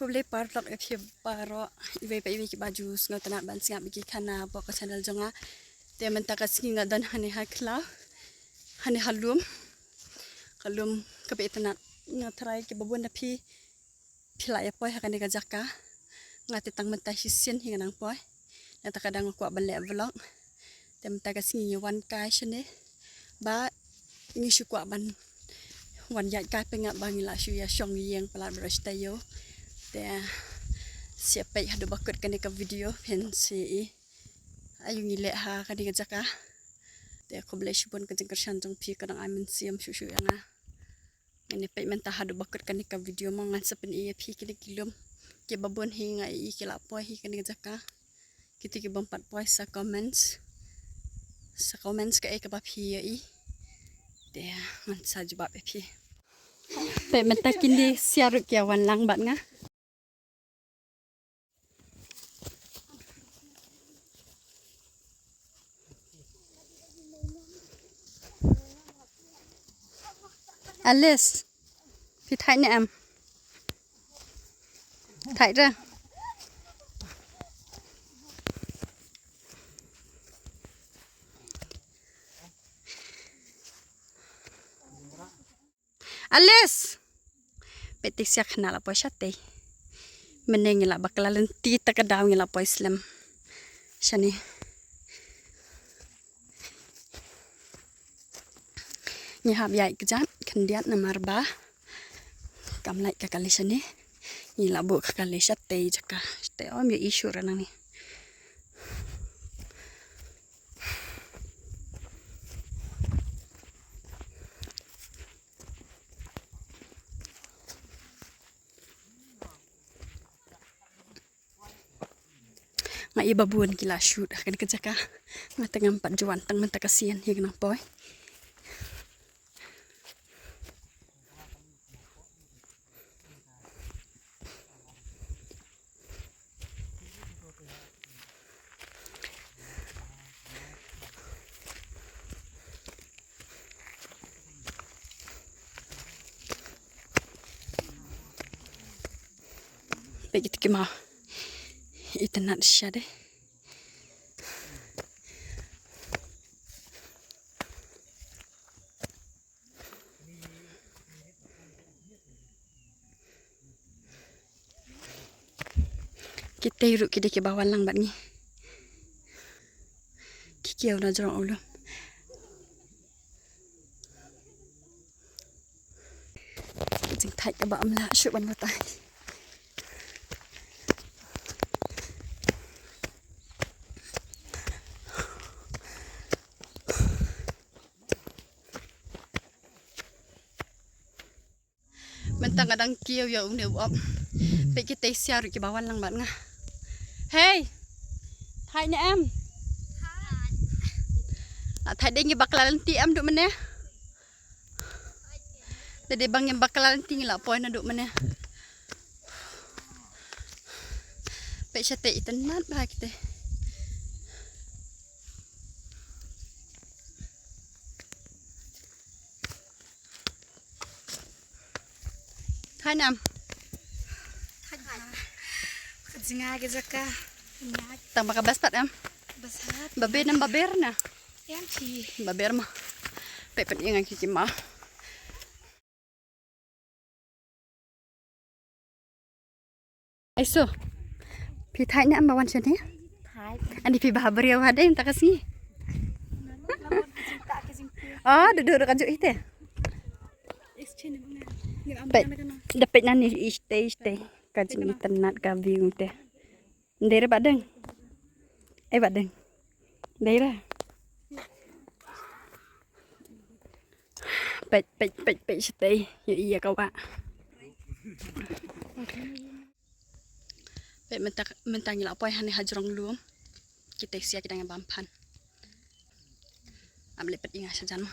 Aku boleh parlok ke paro iwe ki baju sngo tanak ban singap bigi kana bo ka channel jonga te menta ka singa dan hani hakla hani halum kalum ka be tanak ngatrai ki babun na pi pila ya poi hakane ka jaka ngati tang menta hisin hinga nang poi na ta kadang ko ban le vlog te menta ka singi wan kai shene ba ngi shu ko ban wan ya kai penga bangila shu ya shong yeng pala brush tayo te siapa yang ada bakut kani ka video pensi ayu ngile ha kani ka jaka te ko boleh shubon ka jengker shanjong pi kadang amin siam shushu yang ini pe menta hadu bakut kani ka video mangan sepen iya pi kini kilum ke babon hinga i kila poi hi kani ka jaka kiti ki bompat poi sa comments ka ka bapi i te man sa jubab pi pe menta kini siaruk ya wan lang bat nga Alice, phi thay nè em, thay ra. Alice, petik siak kenal apa syate, menengila bakalan ti takadaw ngila po Islam, syani. Nyahab yai kejat, kendiat namarba, kamlai kakali syani, ngila bu kakali syate jaka, syate om ya isu rana ni. Nga iba buan kila shoot akan kejaka, nga tengah empat juan teng menta kasian ya kenang boy. Begitu kemau. Itanat siya deh. Kita iruk kita ke bawah lang bat ni. Kikiaw na jorong ulo. Jing thai ka ba amla syuk ban batai. Mentang kadang kiaw ya umne uap. Pe kita siar ke bawah lang bat nga. Hey, thay nè em. Thay đây nghe bakalan ti em duk mana? Tadi bang yang bakalan ti ngila poin duk mana? Pe syate itanat bah kita. Thay nè em. Zinga ke zaka. Tang baka baspat em. Basat. Baber nam baber na. Yang ci. Baber mah. Pe pen ingan kiki mah. Aiso. Pi thai na ambawan sini. Thai. Andi pi bahabar ya ada yang tak kasih. Oh, duduk kan juk ite. Pe dapat nani stay. Kajing internet ka view teh. Ndere badeng. Badeng. Ndere. Pe stay. Ya iya kau pak. Pe mentang ngila apa hani hajrong luom. Kita sia kita bampan. Ambil pet ingat saja no.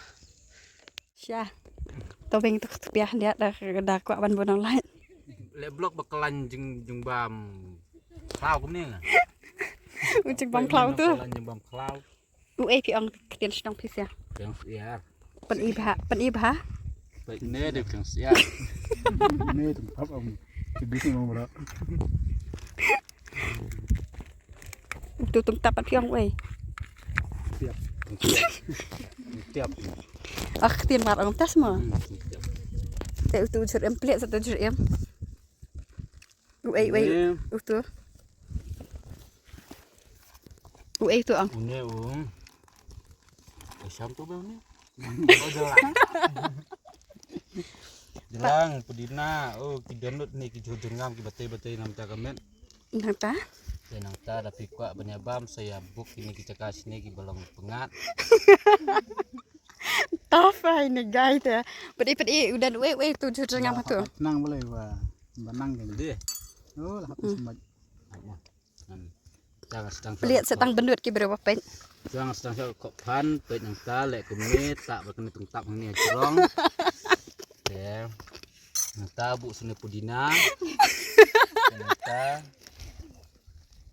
Syah. Tobeng tuk piah dia dah kuat ban bonong lain. Le blok bakalan jeng bam klau kum ni nga. Ucik bam klau tu. Bakalan jeng bam klau. Pi ong ketian sedang pis ya. Kang siar. Pen ibah. Baik ne de kang siar. Ne tu pap om. Bising mau berak. Tu tung tapat piang wei. Tiap. Ah tiền bạc ông tas mà. Tiap. Tại tu chur em plek satu chur em. Wei tu. Tu ang. Ini Siam tu bang ni. Oh jelang pudina. Oh kidanut ni kijujur ngam ki batai nam ta kamen. Nang ta? Nang ta tapi kuat banyabam saya buk ini kita kasih ni ki balong pengat. Tafai ni guys tu. Pedi udah wei tu chur ngam tu. Nang boleh wah. Banang kan. Dia. Oh lah habis semua. Jangan sedang Lihat setang benut ki berapa pen. Jangan sedang kok pan pet yang ta lek kumit tak berkena tungtap ni cerong. Ya. Nata bu sune pudina. Nata.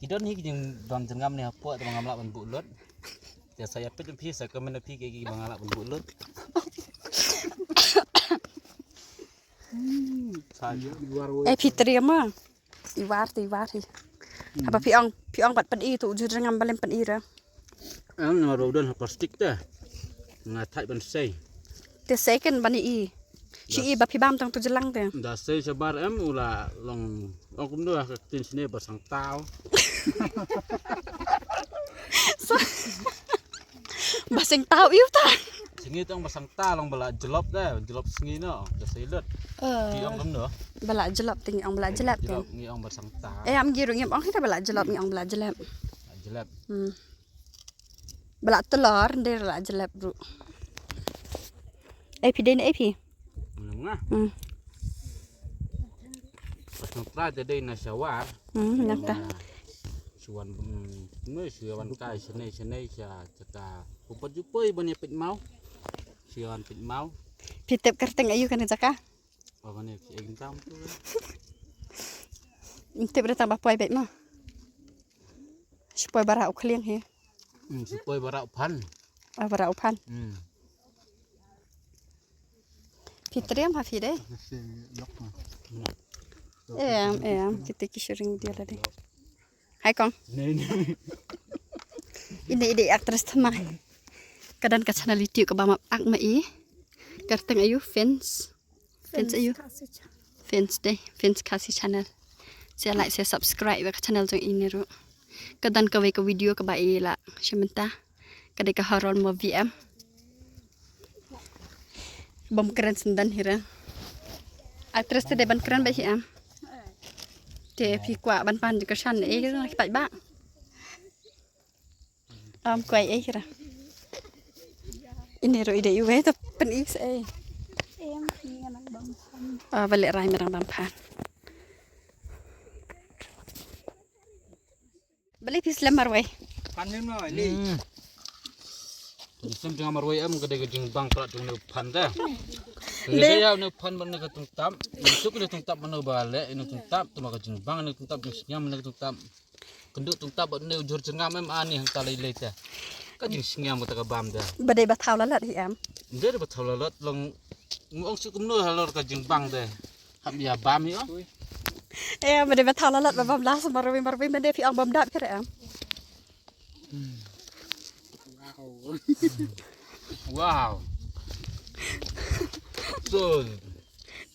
Kidon ni jeung bang jengam ni apa tong ngamlak ban bulut. Ya saya pet pi saya kemen pi ki bang ngalak ban bulut. Saja di luar woi. Fitri mah. Iwar. Apa piang pat pedi tu chur ngam balen pedi ra. Nama rodan plastik dah. Ngatai ban sei. Te second bani i. Ci i ba pi bam tang tu jelang te. Dah sei sabar ula long kum dah tin sini basang tau. Basing tau iu ta. Singi tong basang tau long bala jelop dah, jelop singi no. Dah sei lut. Di ong kum dah. Bala jelap ting ong bala jelap kan. Jelop ngi ong basang tau. Am giru ngem ong kita bala jelap ngi ong bala jelap. Jelap. Bala telur ndek bala jelap bro. Pi den pi. Menengah. Pas ngetra jadi nasyawar. Nak ta. Suan noi suan kai sene sia caka. Puput jupoi ban pit mau. Suan pit mau. Pitep kerteng ayu kan jaka. Apa ni egin tam tu. Intip datang ba poi bet ma. Supaya bara ukliang he. Supaya barak pan. Bara upan. Fitri am hafi deh. Kita kisuring dia lah deh. Hai kong. Ini ide aktris temai. Kadang ke channel YouTube ke bama ak mai. Kerteng ayu fans ayu. Fans deh, fans kasih channel. Saya like, saya subscribe ke channel jong ini ru. Kadang ke video ke bai lah. Sementara. Kadang ke haron mo VM. Bom keren sendan hira. Aktris tu de ban keren ba hiam. Te pi kwa ban pan juga san nak pai ba. Kuai hira. Ini ro ide iwe tu pen is Em ni anak bang. Balik rai merang bampan. Balik Islam marwai. Panen mau ni. Islam jangan marwai gede bang kelat jeng pan dah. Saya ne pan ban ne tungtap. Masuk ne tungtap mana balik ne tungtap tu maka jeng bang ne tungtap jeng ne tungtap. Kenduk tungtap ne ujur jengam ani hang talai leta. Kan jeng singiam kata bam dah. Badai batau lalat hiam. Dia dapat lalat long ngong sukum no halor ka jeng bang dah. Ham ya bam yo. Badai batau lalat babam las marwai badai pi ang bam dap kira am. Wow. So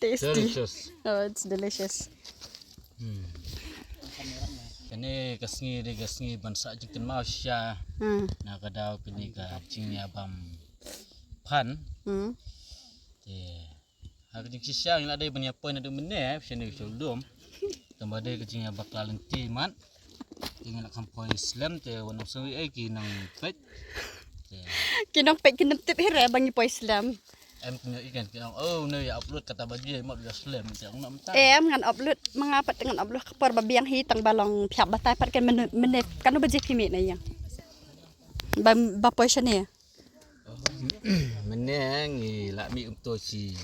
Tasty. delicious. Oh, it's delicious. Kene kasngi bansa jikin mau sya. Na kadau kini ka jingnya bam pan. Hak jing sya yang ada banyak poin ada mene sene sulum. Tambah ada kecingnya bakal lenti man. Ingin nak kampoi Islam te wanang sawi nang pet. Kinong pek kinong tip hira bangi po Islam. Em punya ikan oh no ya upload kata baju mak dah Islam jangan nak mentah. Ngan upload mengapat dengan upload kepor babiang hitang balong pihak batai pat kan menep kan baje pimit na yang. Bapoy siya niya. Meneng lak mi untuk si.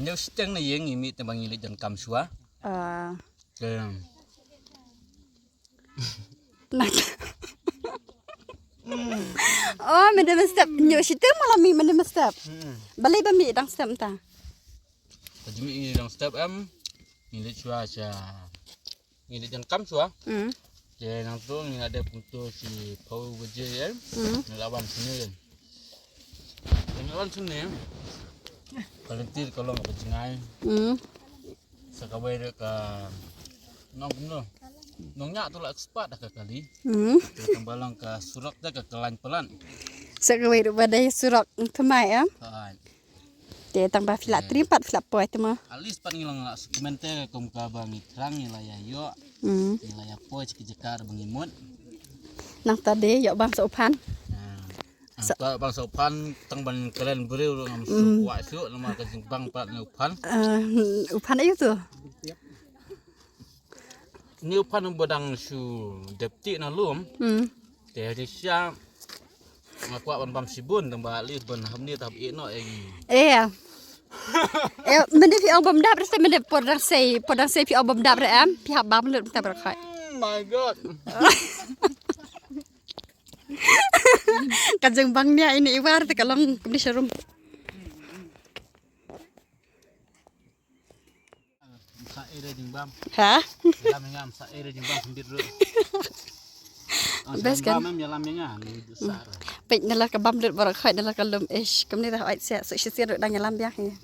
Nyau seteng na yang mi tembang ilit dan kamsua. Nak. Oh, mana mestap nyau situ malah mi mana mestap. Balai ba mi dang step ta. Jadi mi dang step Ini cuaca. Ini jangan kam suah. Jadi nang tu ni ada punto si Pau Beje ya. Lawan sini kan. Lawan sini ya. Kalau tir kalau nggak berjengai. Sekawai dek ke nong kuno. Nongnya tu lah ekspat dah kali. Kembalang ke surak dah ke kelan pelan. Sekawai dek badai surak temai ya. Dia tambah filat 3 4 filat poy tu mah. Alis pan ngilang lah komente kum ka bang itrang nilai yo. Nilai poy cikijekar bang imut. Nang tadi yok bang sopan. Nah, bang sopan tang ban keren beriu ngam suwa su nama ka bang pat upan. Upan ayu tu. Ni upan bodang su depti na lum. Teh di sia ngaku ban bam sibun tang ba li ban hamni tab ino men pi album dap rasa men podang sei pi album dap am pi habam lut ta berkai. My god. Kajeng bangnya ini iwar te kalong di showroom. Sa ere jing bam. Ha? Lam ngam sa ere jing bam sendiri dulu. Best kan? Bam nyalam nya ni besar. Pek nala ka bam lut berkai nala kalum ish kamni dah ait sia so sisir dang nyalam biak ni.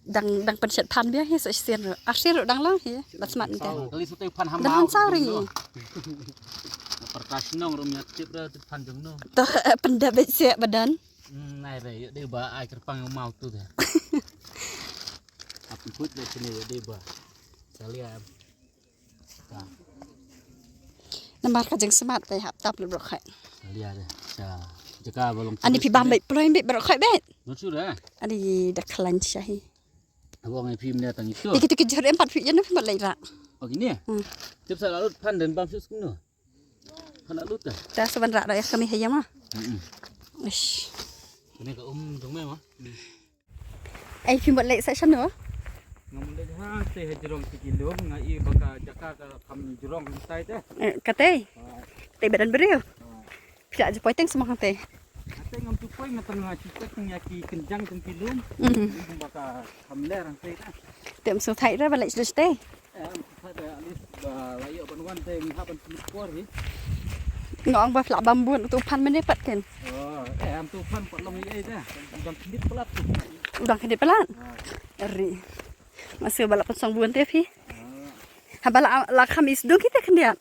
Dang pencet pan biak hi so sisir. Akhir dang lang hi. Basmat ni kan. Kali su pan hamba. Dan sauri. Perkas nong rumnya tip ra pan jong no. Tu pendap sia badan. Nai re de ba ai kerpang mau tu dah. Apa put de sini de ba. Sekalian. Nah, Nambar kajeng semat pe hap tap lut berkai. lihat deh. Jika belum. Ani pi bam baik proy baik berkai bet. Lucu dah. Ani dah kelan syahi. Abang ngai film dia tang itu. Dikit-dikit jor 4 pi jan pi lay ra. Oh gini ya? Tiap saya lalu pan dan bam sus kuno. Pan lalu dah. Ta seban ra ya kami hayam ah. Ish. Ini ke jong me mah. Ai pi lay sa chan no. Ngam de ha teh jerong kilo ngai baka jaka ka kam jerong tai teh. Kate. Te badan beriu. Pia je poiteng semua kate. Ate ngam tupai matang cipek nyaki kenjang tung kilum. Baka kam ler tai teh. Tem so thai ra balai just te. Ada alis layak banwan teh nghapan kuar ni. Ngong ba flak bambun tu pan mene pat ken. Oh, am tu pan pot long ai dah. Bang kidit pelat tu. Udang kedit pelan. Eri. Masih balak pasang buan te pi. Habala la khamis do kita kendian.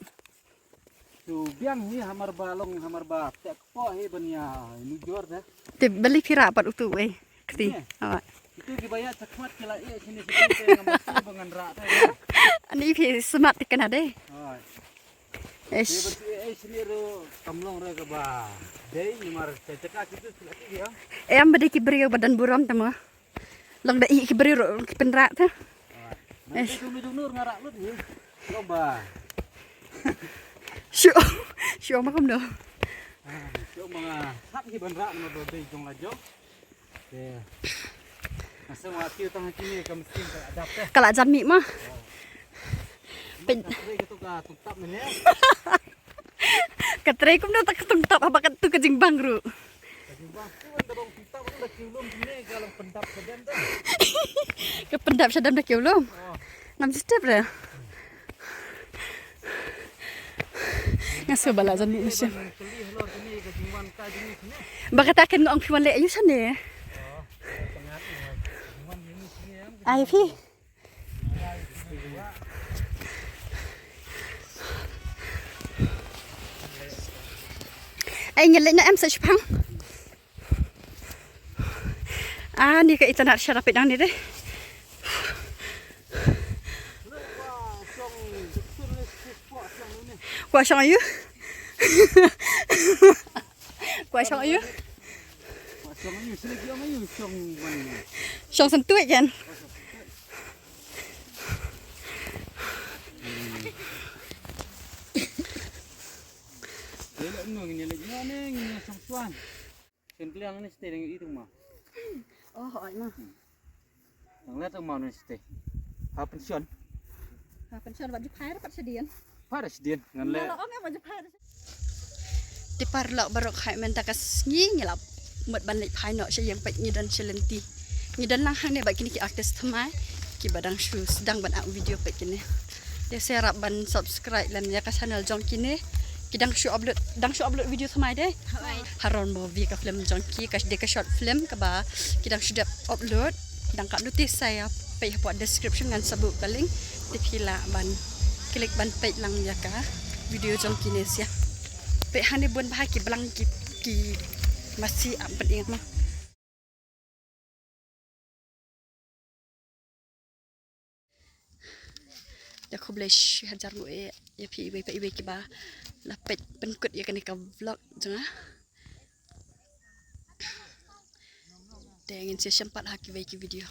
Tu biang ni hamar balong hamar ba tek po he bania ni jor dah. Te beli pira pat utu we. Keti. Awak. Itu dibayar cakmat kala sini sini ngamasi bangan ra teh. Ani pi semat tekan ade. Oh. Ish. Dia berarti sini ro kamlong re ke ba. Dei ni mar cekak itu lagi dia. Em bade ki beriu badan buram tama. Long da i ki beriu ki penra tu. Nanti dulu ngarak lu ni. Coba. Syo makom do. Coba hap ki ban ra no do dei jong la jo. Deh. Masa waktu tang kini ke mesin ke adap teh. Kala jan mi mah. Pen itu ka tuktap ni. Katrai kum do tak tungtap apa kat tu kejing bangru. Kejing bang tu dorong tuktap dah kiulum sini kalau pendap sedang dah. Ke pendap sedam dah kiulum. Ngam step dah. Ngaso bala jan mi mesin. Bakataken ngong piwan le ayu sane. Ai phi. Ai nyelek na em sa chpang. Ni ka itanar syarap pedang ni deh. Kwa sang ayu. Kwa sang ayu. Sang sentuh kan. Elok no ngene lagi ngene sangsuan. Sempliang ni stay dengan itu mah. Oh, ai mah. Yang lihat tu mau ni stay. Ha pensiun. Ha pensiun baju pai dapat sedian. Paras dia ngan le. Kalau orang baju pai. Di parlok barok hai mentakas ngi nyelap. Mut ban lek pai no syang pek ngi dan selenti. Ngi dan lang hang ne bak kini ki artis thamai. ki badang shu sedang ban video pe kini dia serap ban subscribe lam ya ka channel jong kini kidang shu upload video samai deh haron bo vi ka film jong ki ka de ka short film ka ba kidang shu dap upload dang ka notice saya pe buat description ngan sabuk kaling dipila ban klik ban pe lang ya ka video jong kini sia pe hane bon bah ki blang ki masih ampet ingat mah ya ko boleh hajar lu ya pi ibe ki ba la pet penkut ya kani ka vlog janga dengan saya sempat haki video